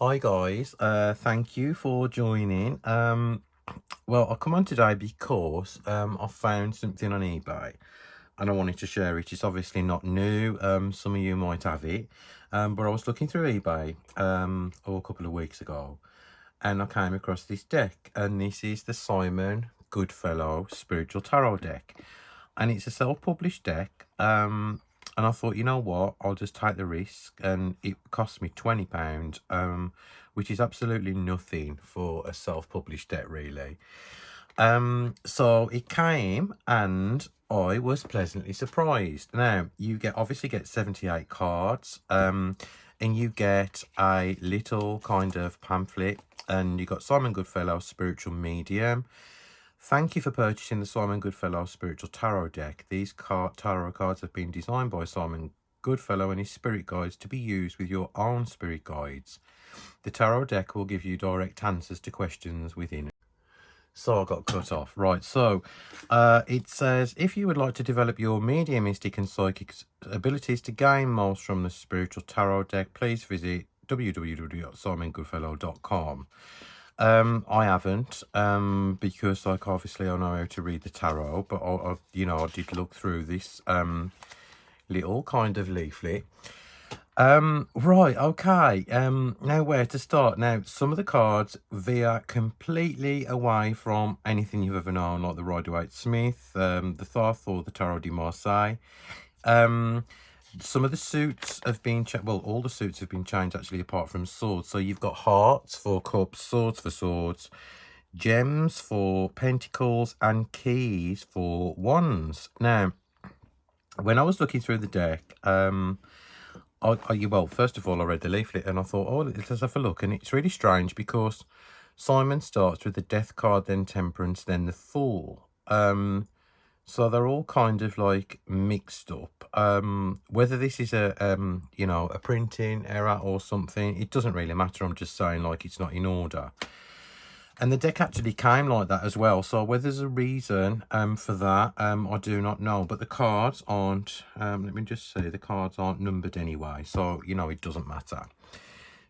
Hi guys, thank you for joining. Well, I come on today because I found something on eBay and I wanted to share it. It's obviously not new. Some of you might have it, but I was looking through eBay a couple of weeks ago, and I came across this deck, and this is the Simon Goodfellow Spiritual Tarot deck, and it's a self-published deck. And I thought, you know what, I'll just take the risk, and it cost me £20, which is absolutely nothing for a self-published deck, really. So it came, and I was pleasantly surprised. Now, you obviously get 78 cards, and you get a little kind of pamphlet, and you got Simon Goodfellow Spiritual Medium. Thank you for purchasing the Simon Goodfellow Spiritual Tarot deck. These tarot cards have been designed by Simon Goodfellow and his spirit guides to be used with your own spirit guides. The tarot deck will give you direct answers to questions within. So I got cut off. Right, so it says, if you would like to develop your mediumistic and psychic abilities to gain most from the Spiritual Tarot deck, please visit www.simongoodfellow.com. I haven't, because like obviously I know how to read the tarot, but I did look through this little kind of leaflet. Right, okay. Now where to start? Now, some of the cards veer completely away from anything you've ever known, like the Rider-Waite-Smith, the Thoth, or the Tarot de Marseille. Some of the suits have been well, all the suits have been changed actually, apart from swords. So you've got hearts for cups, swords for swords, gems for pentacles, and keys for wands. Now, when I was looking through the deck, well, first of all, I read the leaflet and I thought, oh, let's have a look. And it's really strange because Simon starts with the Death card, then Temperance, then the Fool. So they're all kind of like mixed up. Whether this is a a printing error or something, it doesn't really matter. I'm just saying, like, it's not in order. And the deck actually came like that as well. So whether there's a reason for that, I do not know. But the cards aren't, let me just see, the cards aren't numbered anyway. So, it doesn't matter.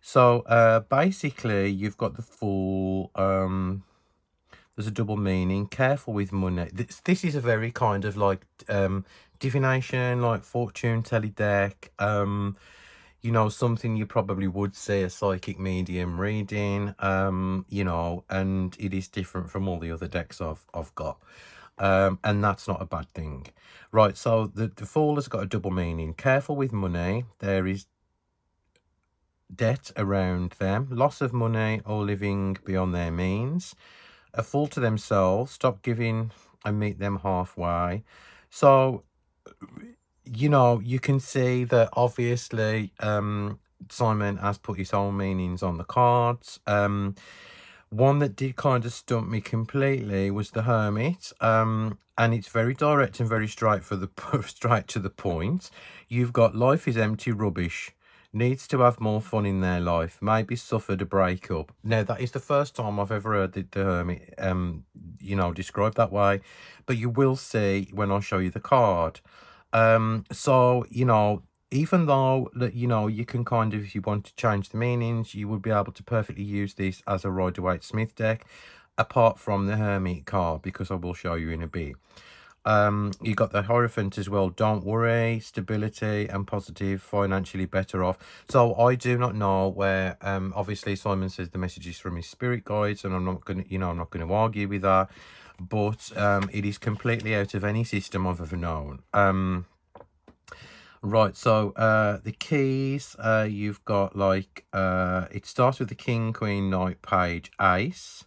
So basically, you've got the Fool. There's a double meaning. Careful with money. This is a very kind of like divination, like fortune telly deck. Something you probably would see a psychic medium reading. And it is different from all the other decks I've got. And that's not a bad thing. Right, so the Fool has got a double meaning. Careful with money. There is debt around them, loss of money, or living beyond their means. A fool to themselves, stop giving and meet them halfway. So, you can see that obviously Simon has put his own meanings on the cards. One that did kind of stump me completely was the Hermit. And it's very direct and very straight to the point. You've got life is empty rubbish. Needs to have more fun in their life. Maybe suffered a breakup. Now, that is the first time I've ever heard the Hermit, described that way. But you will see when I show you the card. So, even though that, you can kind of, if you want to change the meanings, you would be able to perfectly use this as a Rider-Waite-Smith deck, apart from the Hermit card, because I will show you in a bit. You got the Hierophant as well. Don't worry, stability and positive, financially better off. So I do not know where, obviously Simon says the message is from his spirit guides, and I'm not going to argue with that, but it is completely out of any system I've ever known. Right, so the keys, you've got like, it starts with the King, Queen, Knight, Page, Ace.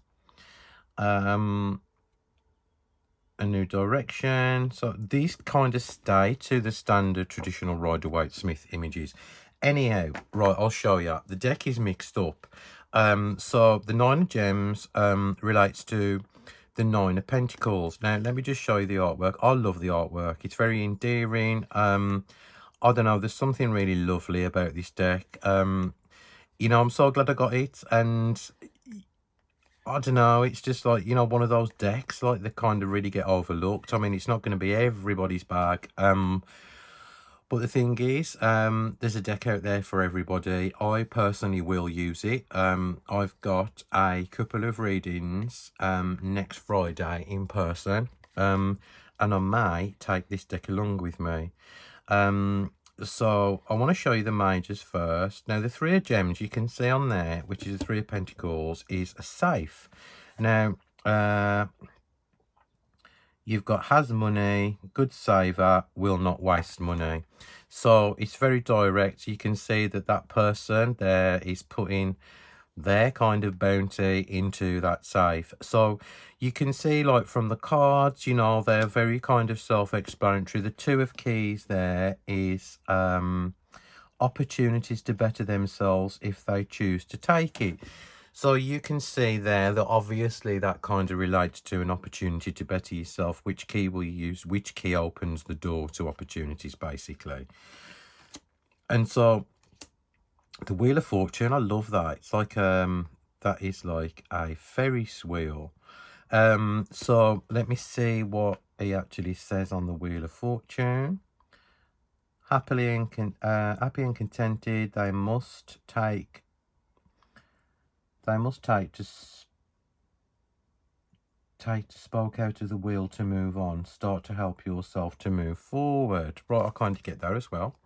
A new direction. So these kind of stay to the standard traditional Rider-Waite-Smith images. Anyhow, right, I'll show you. The deck is mixed up. So the Nine of Gems relates to the Nine of Pentacles. Now, let me just show you the artwork. I love the artwork. It's very endearing. I don't know, there's something really lovely about this deck. I'm so glad I got it, and I don't know, it's just like, one of those decks, like, they kind of really get overlooked. I mean, it's not going to be everybody's bag. But the thing is, there's a deck out there for everybody. I personally will use it. I've got a couple of readings next Friday in person, and I may take this deck along with me. So I want to show you the majors first. Now, the Three of Gems you can see on there, which is the Three of Pentacles, is a safe. Now, you've got has money, good saver, will not waste money. So it's very direct. You can see that that person there is putting their kind of bounty into that safe. So you can see, like, from the cards, you know, they're very kind of self-explanatory. The Two of Keys there is opportunities to better themselves if they choose to take it. So you can see there that obviously that kind of relates to an opportunity to better yourself. Which key will you use? Which key opens the door to opportunities, basically? And so the Wheel of Fortune, I love that. It's like that is like a Ferris wheel. So let me see what he actually says on the Wheel of Fortune. Happy and contented, they must take to spoke out of the wheel to move on. Start to help yourself to move forward. Right, I kind of get that as well.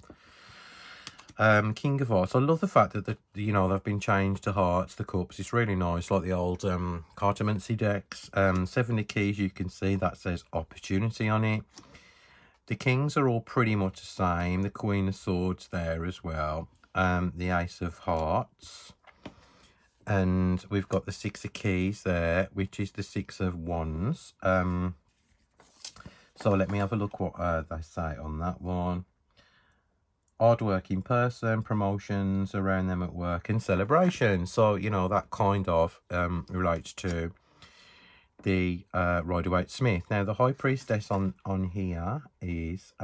King of Hearts. I love the fact that you know, they've been changed to hearts, the cups. It's really nice, like the old cartomancy decks. 70 keys, you can see that says opportunity on it. The kings are all pretty much the same. The Queen of Swords there as well. The Ace of Hearts. And we've got the Six of Keys there, which is the Six of Wands. So let me have a look what they say on that one. Hard-working person, promotions around them at work, and celebrations. So, you know, that kind of relates to the Rider-Waite-Smith. Now, the High Priestess on here is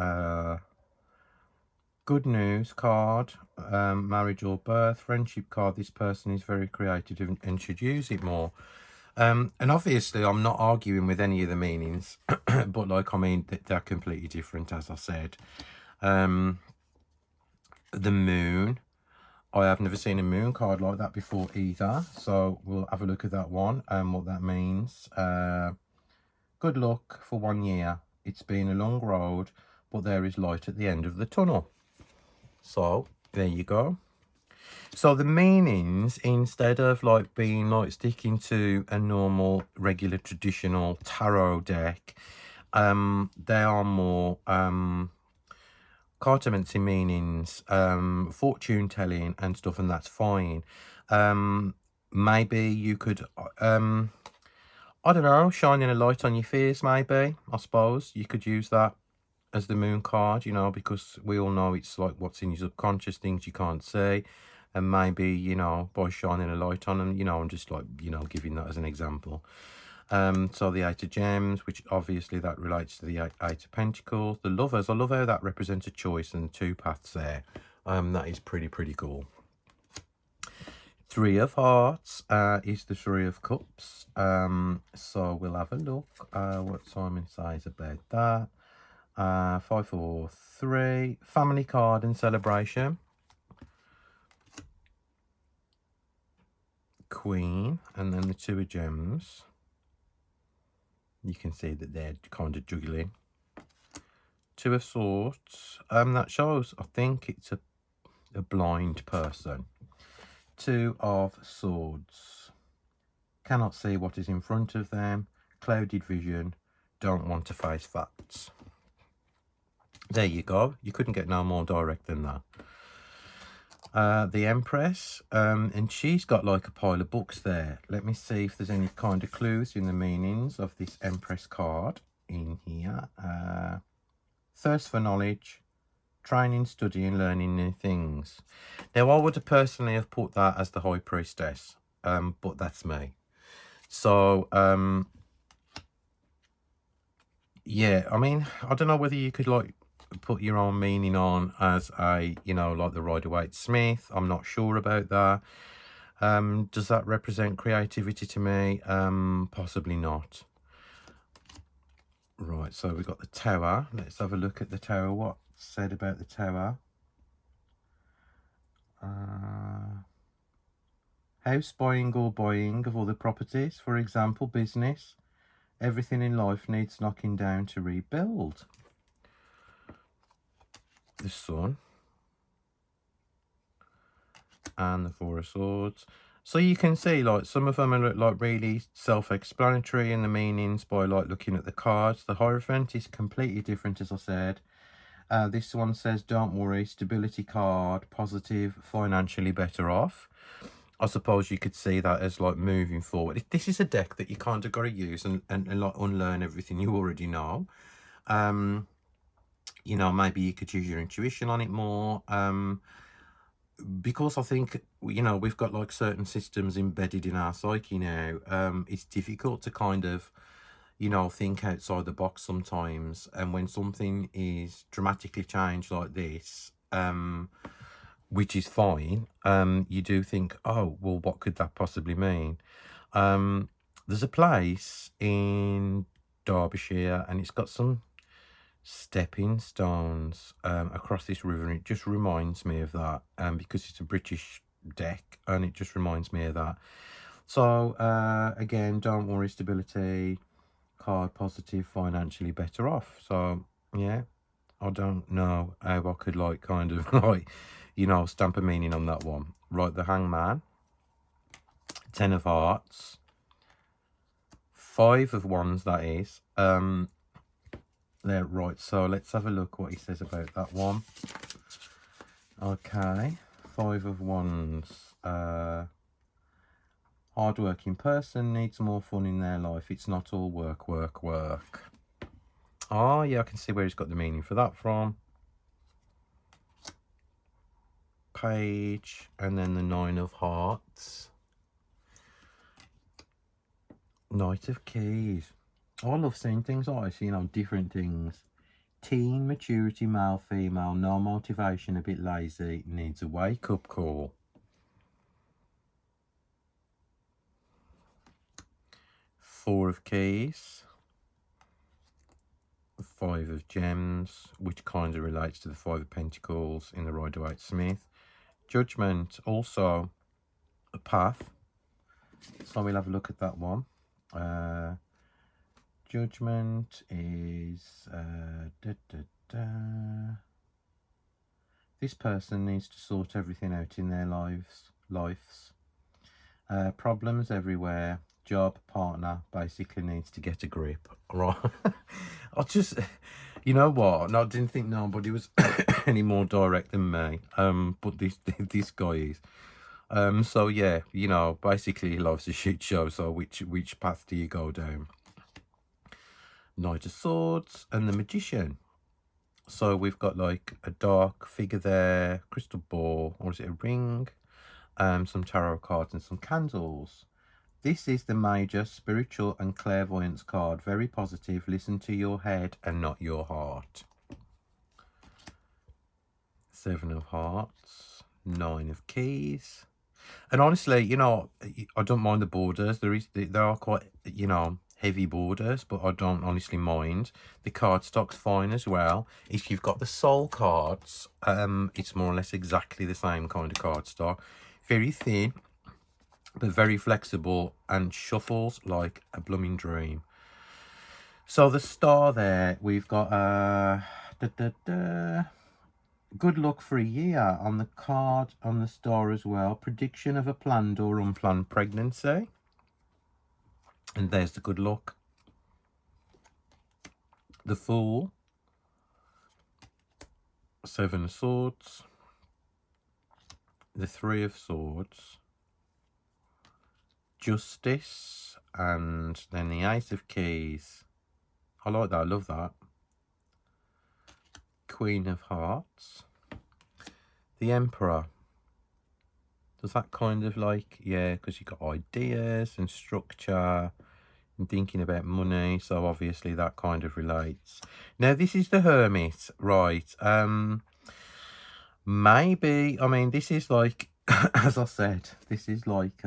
good news card, marriage or birth, friendship card. This person is very creative and should use it more. And obviously, I'm not arguing with any of the meanings, but, like, I mean, they're completely different, as I said. The Moon. I have never seen a moon card like that before either. So we'll have a look at that one and what that means. Good luck for 1 year. It's been a long road, but there is light at the end of the tunnel. So there you go. So the meanings, instead of like being like sticking to a normal, regular, traditional tarot deck, they are more cartomancy meanings, fortune telling and stuff, and that's fine. Maybe you could I don't know, shining a light on your fears. Maybe, I suppose you could use that as the Moon card, you know, because we all know it's like what's in your subconscious, things you can't see. And maybe, you know, by shining a light on them, you know, I'm just like, you know, giving that as an example. So the Eight of Gems, which obviously that relates to the Eight of Pentacles. The Lovers, I love how that represents a choice and two paths there. That is pretty cool. Three of Hearts is the Three of Cups. So we'll have a look what Simon says about that. 5, 4, 3. Family card and celebration. Queen, and then the Two of Gems. You can see that they're kind of juggling. Two of Swords. That shows, I think it's a blind person. Two of Swords. Cannot see what is in front of them. Clouded vision. Don't want to face facts. There you go. You couldn't get no more direct than that. The Empress, and she's got like a pile of books there. Let me see if there's any kind of clues in the meanings of this Empress card in here. Thirst for knowledge, training, studying, learning new things. Now, I would personally have put that as the High Priestess, but that's me. So, yeah, I mean, I don't know whether you could like put your own meaning on as a, you know, like the Rider-Waite-Smith. I'm not sure about that. Does that represent creativity to me? Possibly not. Right, so we've got the Tower. Let's have a look at the Tower. What said about the tower. House buying or buying of other properties, for example, business. Everything in life needs knocking down to rebuild. The Sun. And the Four of Swords. So you can see, like, some of them are like really self-explanatory in the meanings by like looking at the cards. The Hierophant is completely different, as I said. This one says, don't worry, stability card, positive, financially better off. I suppose you could see that as like moving forward. This is a deck that you kind of got to use and like unlearn everything you already know. You know, maybe you could use your intuition on it more. Because I think, you know, we've got like certain systems embedded in our psyche now. It's difficult to kind of, you know, think outside the box sometimes. And when something is dramatically changed like this, which is fine, you do think, oh, well, what could that possibly mean? There's a place in Derbyshire and it's got some stepping stones across this river, and it just reminds me of that, because it's a British deck and it just reminds me of that. So again, don't worry, stability card, positive, financially better off. So yeah, I don't know how I could like kind of like, you know, stamp a meaning on that one. Right, the Hangman, 10 of Hearts, 5 of Wands, that is. There, right, so let's have a look what he says about that one. Okay, 5 of Wands. Hard-working person needs more fun in their life. It's not all work, work, work. Oh, yeah, I can see where he's got the meaning for that from. Page, and then the 9 of Hearts. Knight of Keys. Oh, I love seeing things like this, you know, different things. Teen, maturity, male, female, no motivation, a bit lazy, needs a wake-up call. 4 of Keys. 5 of Gems, which kind of relates to the 5 of Pentacles in the Rider-Waite-Smith. Judgment, also a path. So we'll have a look at that one. Judgment is this person needs to sort everything out in their lives. Problems everywhere. Job, partner, basically needs to get a grip. Right. I just, you know what? No, I didn't think nobody was any more direct than me. But this guy is. So yeah, you know, basically life's a shit show. So which path do you go down? Knight of Swords and the Magician. So we've got like a dark figure there, crystal ball, or is it a ring? Some tarot cards and some candles. This is the major spiritual and clairvoyance card. Very positive. Listen to your head and not your heart. 7 of Hearts, 9 of Keys. And honestly, you know, I don't mind the borders. There are quite, you know, heavy borders, but I don't honestly mind. The cardstock's fine as well. If you've got the soul cards, it's more or less exactly the same kind of cardstock. Very thin, but very flexible and shuffles like a blooming dream. So the star there, we've got good luck for a year on the card, on the star as well. Prediction of a planned or unplanned pregnancy. And there's the good luck. The Fool. 7 of Swords. The 3 of Swords. Justice. And then the 8 of Keys. I like that. I love that. Queen of Hearts. The Emperor. Does that kind of like, yeah, because you've got ideas and structure and thinking about money, so obviously that kind of relates. Now this is the Hermit, right? Maybe, I mean, this is like, as I said, this is like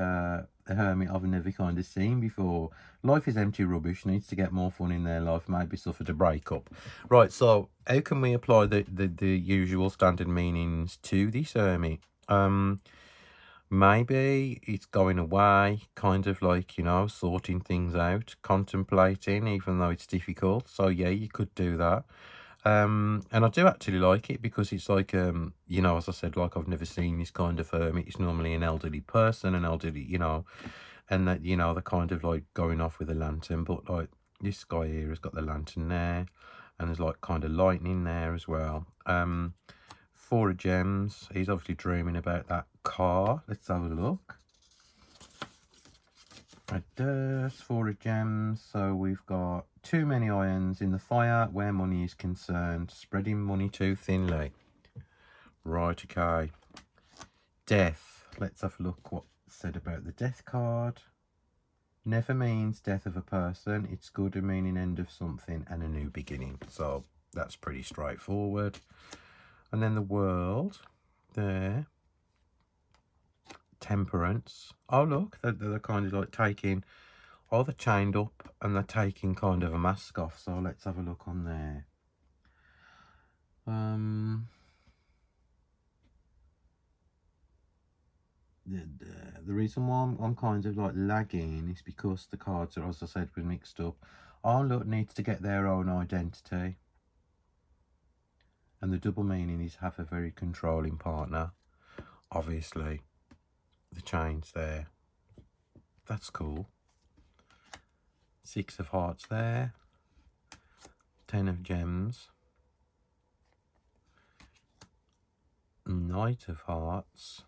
a hermit I've never kind of seen before. Life is empty rubbish, needs to get more fun in their life, maybe suffered a breakup. Right, so how can we apply the usual standard meanings to this hermit? Maybe it's going away, kind of like, you know, sorting things out, contemplating, even though it's difficult. So yeah, you could do that. And I do actually like it because it's like, you know, as I said, like I've never seen this kind of hermit. It's normally an elderly person, an elderly, you know, and that, you know, they're kind of like going off with a lantern, but like this guy here has got the lantern there, and there's like kind of lightning there as well. 4 of gems. He's obviously dreaming about that car. Let's have a look. It does. 4 of gems. So we've got too many irons in the fire where money is concerned. Spreading money too thinly. Right, okay. Death. Let's have a look what's said about the death card. Never means death of a person. It's good at meaning end of something and a new beginning. So that's pretty straightforward. And then the world there. Temperance. Oh look, they're kind of like taking, oh, they're chained up and they're taking kind of a mask off. So let's have a look on there. The reason why I'm kind of like lagging is because the cards are, as I said, were mixed up. Oh look, needs to get their own identity. And the double meaning is have a very controlling partner. Obviously, the chains there. That's cool. 6 of hearts there. 10 of gems. Knight of hearts.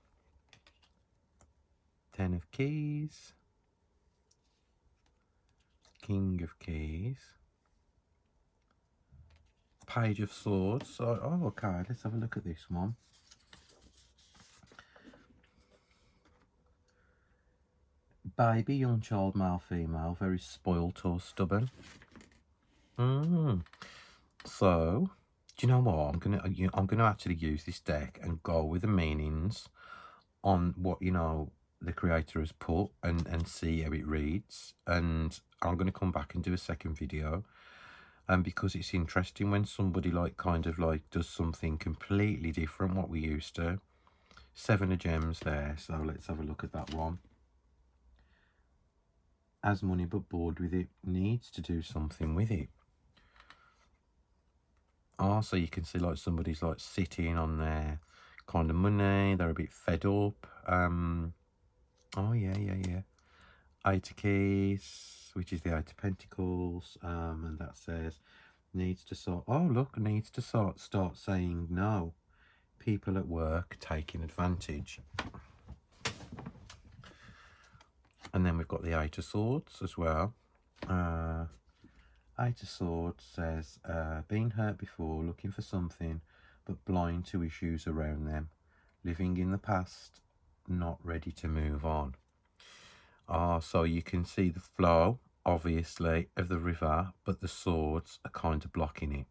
10 of keys. King of keys. Page of swords. So, oh, okay, let's have a look at this one. Baby, young child, male, female, very spoilt or stubborn. So, do you know what? I'm gonna actually use this deck and go with the meanings on what, you know, the creator has put and see how it reads. And I'm gonna come back and do a second video. And because it's interesting when somebody like kind of like does something completely different what we used to. 7 of gems there. So let's have a look at that one. Has money but bored with it, needs to do something with it. Oh, so you can see like somebody's like sitting on their kind of money, they're a bit fed up. Oh yeah. 8 of keys, which is the 8 of pentacles, and that says needs to sort, oh look, needs to start saying no. People at work taking advantage. And then we've got the 8 of swords as well. 8 of swords says, been hurt before, looking for something, but blind to issues around them. Living in the past, not ready to move on. So you can see the flow, obviously, of the river, but the swords are kind of blocking it.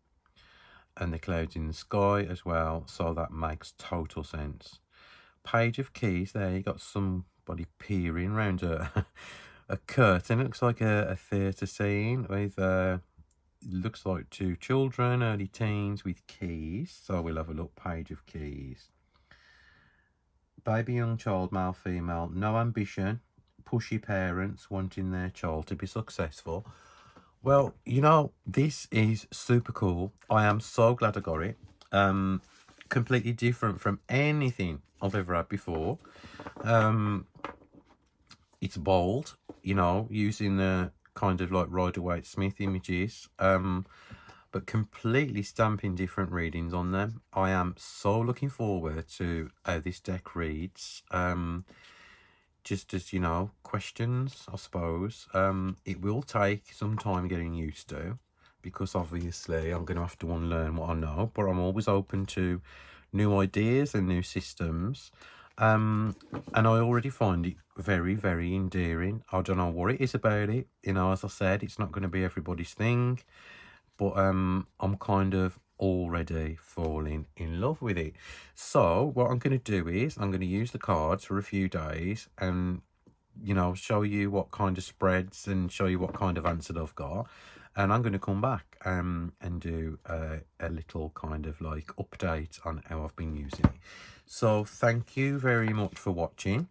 And the clouds in the sky as well, so that makes total sense. Page of keys there, you got somebody peering around a curtain. It looks like a theatre scene with looks like 2 children, early teens with keys. So we'll have a look. Page of keys. Baby, young child, male, female, no ambition, pushy parents wanting their child to be successful. Well, you know, this is super cool. I am so glad I got it. Completely different from anything I've ever had before. It's bold, you know, using the kind of like Rider-Waite-Smith images, but completely stamping different readings on them. I am so looking forward to how this deck reads. Just as, you know, questions, I suppose. It will take some time getting used to, because obviously I'm going to have to unlearn what I know, but I'm always open to new ideas and new systems. And I already find it very, very endearing. I don't know what it is about it. You know, as I said, it's not going to be everybody's thing, but I'm kind of already falling in love with it. So what I'm going to do is I'm going to use the cards for a few days and you know, show you what kind of spreads and show you what kind of answer I've got. And I'm going to come back and do a little kind of like update on how I've been using it. So thank you very much for watching.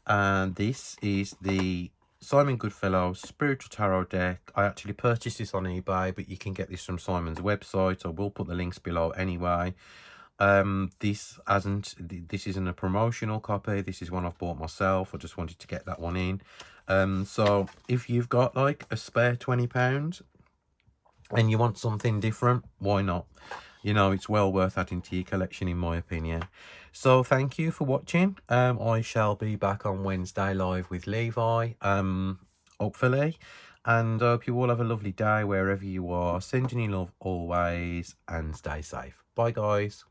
And this is the Simon Goodfellow Spiritual Tarot deck. I actually purchased this on eBay, but you can get this from Simon's website. I will put the links below anyway. This isn't a promotional copy. This is one I've bought myself. I just wanted to get that one in. So if you've got like a spare £20 and you want something different, why not? You know, it's well worth adding to your collection, in my opinion. So thank you for watching. I shall be back on Wednesday live with Levi, hopefully. And I hope you all have a lovely day wherever you are. Sending you love always, and stay safe. Bye, guys.